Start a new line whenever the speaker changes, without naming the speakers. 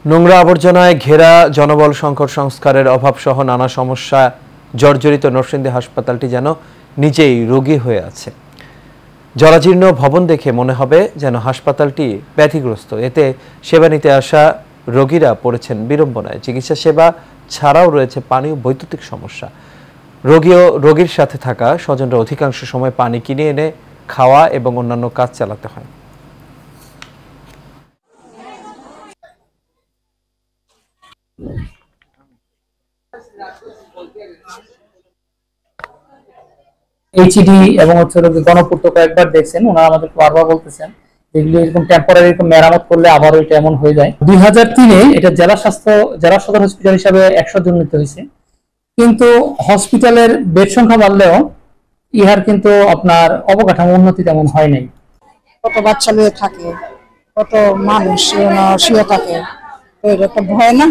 নোংরা আবর্জনায় ঘেরা জনবল সংকট সংস্কারের অভাব সহ নানা সমস্যা জর্জরিত নরসিংদী হাসপাতালটি যেন নিজেই রোগী হয়ে আছে। জরাজীর্ণ ভবন দেখে মনে হবে যেন হাসপাতালটি ব্যাধিগ্রস্ত। এতে সেবা নিতে আসা রোগীরা পড়েছেন বিড়ম্বনায়। চিকিৎসা সেবা ছাড়াও রয়েছে পানি ও বৈদ্যুতিক সমস্যা। রোগীর সাথে থাকা স্বজনরা অধিকাংশ সময় পানি কিনে এনে খাওয়া এবং অন্যান্য কাজ চালাতে হয়।
এইচডি এবং গণপূর্ত কয়েকবার দেখছেন, ওনারা আমাদের বারবার বলতেছেন এগুলি এরকম টেম্পোরারি মেরামত করলে আবার ওইটা এমন হয়ে যায়। 2003-এ এটা জেলা সদর হসপিটাল হিসাবে 100 জন উন্নীত হয়েছে, কিন্তু হসপিটালের বেড সংখ্যা বাড়লেও ইহার কিন্তু আপনার অবকাঠামো উন্নতি তেমন হয় নাই।
কত বাচ্চা নিয়ে থাকে, কত মানুষ শুয়ে থাকে, তো এটা একটা ভয় না।